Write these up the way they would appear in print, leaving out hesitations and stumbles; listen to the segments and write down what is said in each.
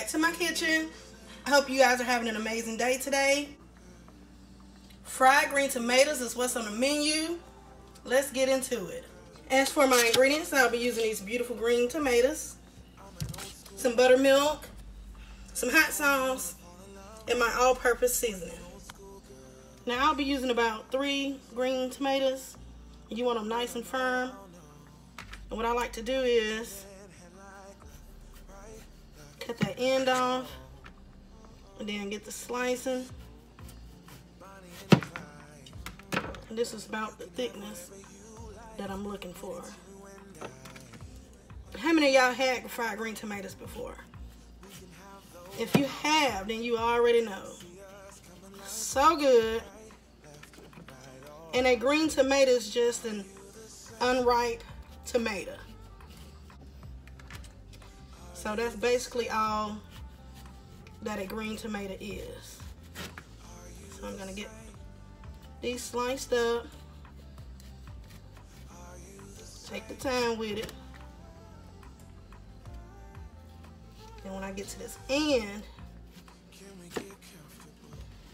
back to my kitchen. I hope you guys are having an amazing day today. Fried green tomatoes is what's on the menu. Let's get into it. As for my ingredients, I'll be using these beautiful green tomatoes, some buttermilk, some hot sauce, and my all-purpose seasoning. Now I'll be using about 3 green tomatoes. You want them nice and firm. And what I like to do is cut that end off and then get the slicing. And this is about the thickness that I'm looking for. How many of y'all had fried green tomatoes before? If you have, then you already know. So good. And a green tomato is just an unripe tomato. So that's basically all that a green tomato is. So I'm gonna get these sliced up. Take the time with it. And when I get to this end,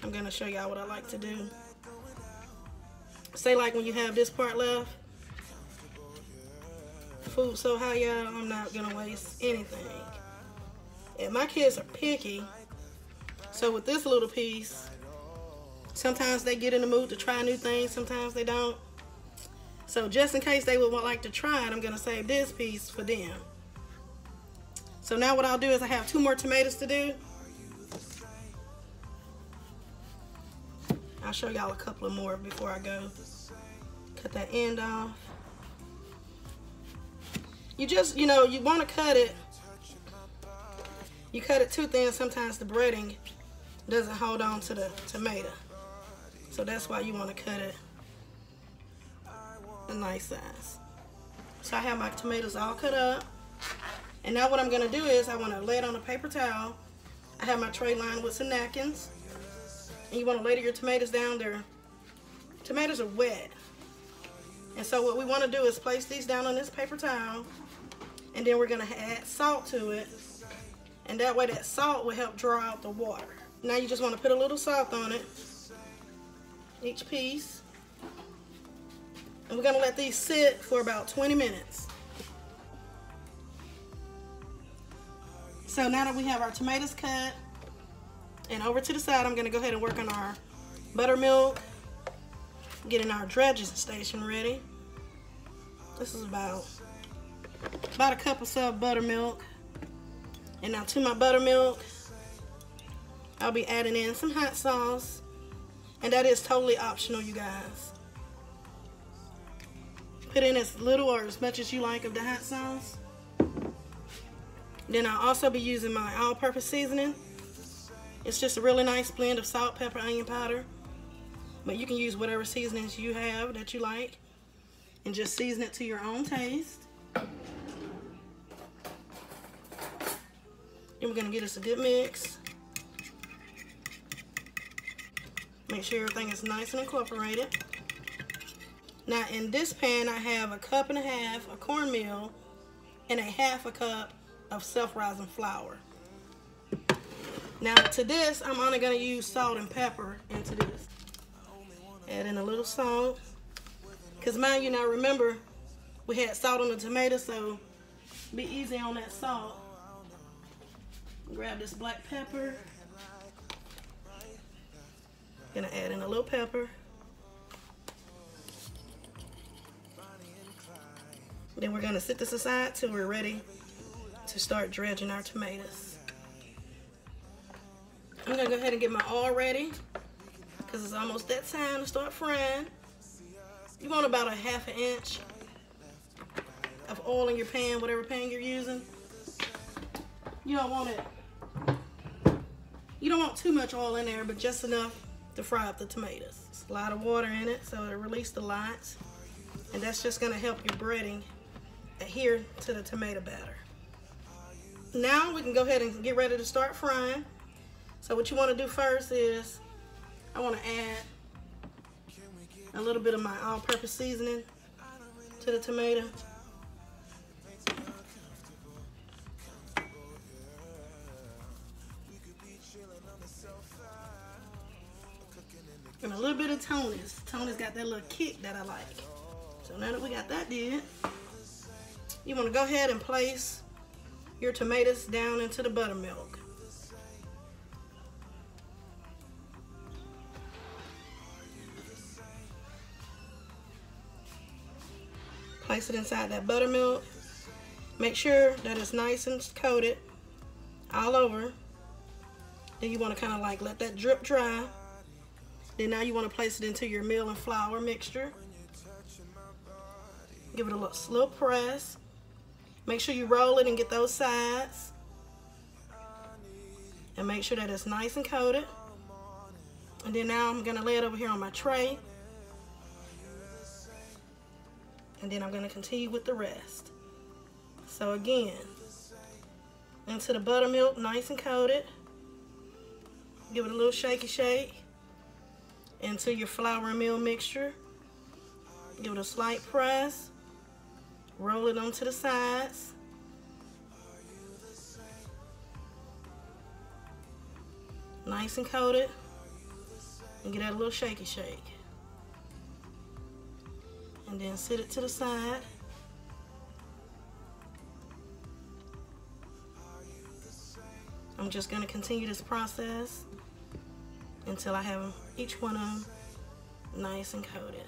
I'm gonna show y'all what I like to do. Say like when you have this part left, food so high, y'all, I'm not gonna waste anything. And my kids are picky, so with this little piece, sometimes they get in the mood to try new things, sometimes they don't. So just in case they would like to try it, I'm gonna save this piece for them. So now what I'll do is I have 2 more tomatoes to do. I'll show y'all a couple of more before I go. Cut that end off. You just, you know, you want to cut it. You cut it too thin, sometimes the breading doesn't hold on to the tomato. So that's why you want to cut it a nice size. So I have my tomatoes all cut up. And now what I'm going to do is I want to lay it on a paper towel. I have my tray lined with some napkins. And you want to lay your tomatoes down there. Tomatoes are wet. And so what we want to do is place these down on this paper towel. And then we're going to add salt to it. And that way that salt will help draw out the water. Now you just want to put a little salt on it. Each piece. And we're going to let these sit for about 20 minutes. So now that we have our tomatoes cut, and over to the side, I'm going to go ahead and work on our buttermilk, getting our dredging station ready. This is about a cup or so of buttermilk. And now to my buttermilk, I'll be adding in some hot sauce. And that is totally optional, you guys. Put in as little or as much as you like of the hot sauce. Then I'll also be using my all-purpose seasoning. It's just a really nice blend of salt, pepper, onion powder. But you can use whatever seasonings you have that you like. And just season it to your own taste. Then we're going to get us a good mix. Make sure everything is nice and incorporated. Now in this pan I have 1.5 cups of cornmeal and 1/2 cup of self-rising flour. Now to this, I'm only going to use salt and pepper into this. Add in a little salt. Because mind you, now remember, we had salt on the tomato, so be easy on that salt. Grab this black pepper. Gonna add in a little pepper. Then we're gonna set this aside till we're ready to start dredging our tomatoes. I'm gonna go ahead and get my oil ready because it's almost that time to start frying. You want about 1/2 inch of oil in your pan, whatever pan you're using. You don't want too much oil in there, but just enough to fry up the tomatoes. It's a lot of water in it, so it'll release the lights, and that's just gonna help your breading adhere to the tomato batter. Now we can go ahead and get ready to start frying. So what you want to do first is I want to add a little bit of my all-purpose seasoning to the tomato. And a little bit of Tony's. Tony's got that little kick that I like. So now that we got that did, you want to go ahead and place your tomatoes down into the buttermilk. Place it inside that buttermilk. Make sure that it's nice and coated all over. Then you want to kind of like let that drip dry. Then now you want to place it into your meal and flour mixture. Give it a little slow press. Make sure you roll it and get those sides. And make sure that it's nice and coated. And then now I'm going to lay it over here on my tray. And then I'm going to continue with the rest. So again, into the buttermilk, nice and coated. Give it a little shaky shake. Into your flour and meal mixture. Give it a slight press. Roll it onto the sides. Nice and coated. And get that a little shaky shake. And then sit it to the side. I'm just going to continue this process until I have each one of them nice and coated.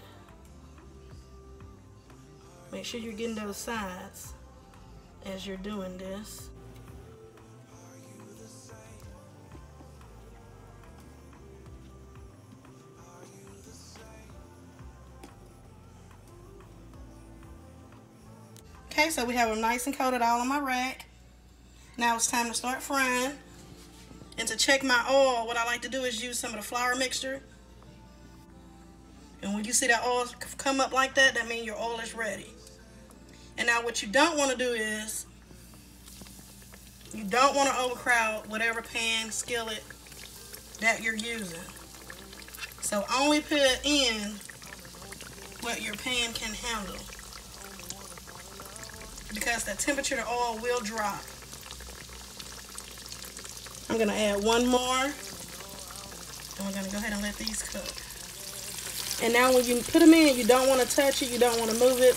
Make sure you're getting those sides as you're doing this. Okay, so we have them nice and coated all on my rack. Now it's time to start frying. And to check my oil, what I like to do is use some of the flour mixture. And when you see that oil come up like that, that means your oil is ready. And now what you don't want to do is, you don't want to overcrowd whatever pan, skillet that you're using. So only put in what your pan can handle, because the temperature of the oil will drop. I'm going to add one more, and we're going to go ahead and let these cook. And now when you put them in, you don't want to touch it, you don't want to move it,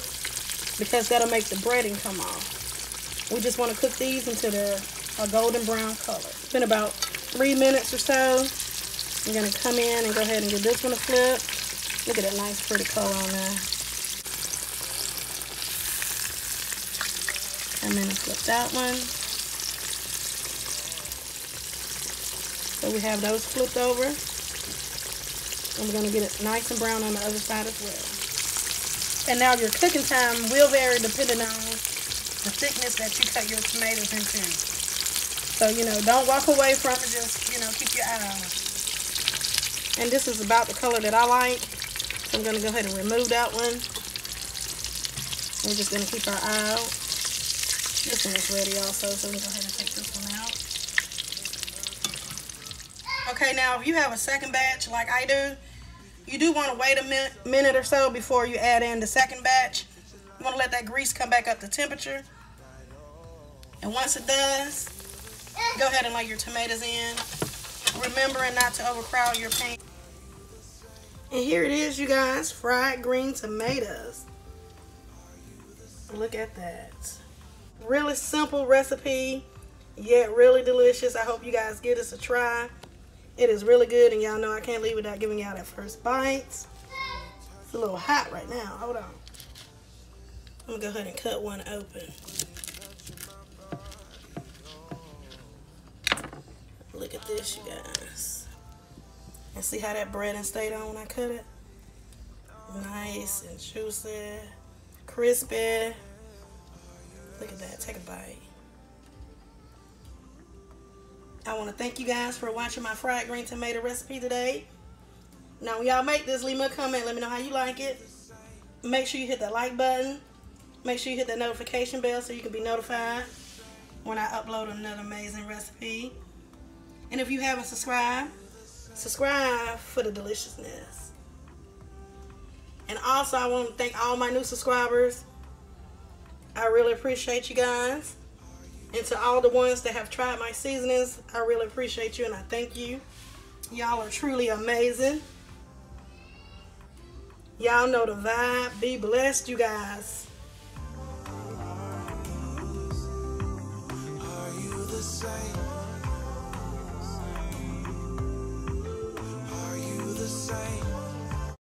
because that'll make the breading come off. We just want to cook these until they're a golden brown color. It's been about 3 minutes or so. I'm going to come in and go ahead and give this one a flip. Look at that nice pretty color on there. Come in and flip that one. So we have those flipped over. And we're going to get it nice and brown on the other side as well. And now your cooking time will vary depending on the thickness that you cut your tomatoes into. So, you know, don't walk away from it. Just, you know, keep your eye on it. And this is about the color that I like. So I'm going to go ahead and remove that one. We're just going to keep our eye out. This one is ready also, so we'll go ahead and take this one out. Okay, now if you have a second batch like I do, you do want to wait a minute or so before you add in the second batch. You want to let that grease come back up to temperature. And once it does, go ahead and lay your tomatoes in. Remembering not to overcrowd your pan. And here it is, you guys, fried green tomatoes. Look at that. Really simple recipe, yet really delicious. I hope you guys give this a try. It is really good, and y'all know I can't leave without giving y'all that first bite. It's a little hot right now. Hold on. I'm gonna go ahead and cut one open. Look at this, you guys. And see how that breading stayed on when I cut it? Nice and juicy, crispy. Look at that. Take a bite. I want to thank you guys for watching my fried green tomato recipe today. Now, when y'all make this, leave me a comment. Let me know how you like it. Make sure you hit that like button. Make sure you hit that notification bell so you can be notified when I upload another amazing recipe. And if you haven't subscribed, subscribe for the deliciousness. And also, I want to thank all my new subscribers. I really appreciate you guys. And to all the ones that have tried my seasonings, I really appreciate you and I thank you. Y'all are truly amazing. Y'all know the vibe. Be blessed, you guys.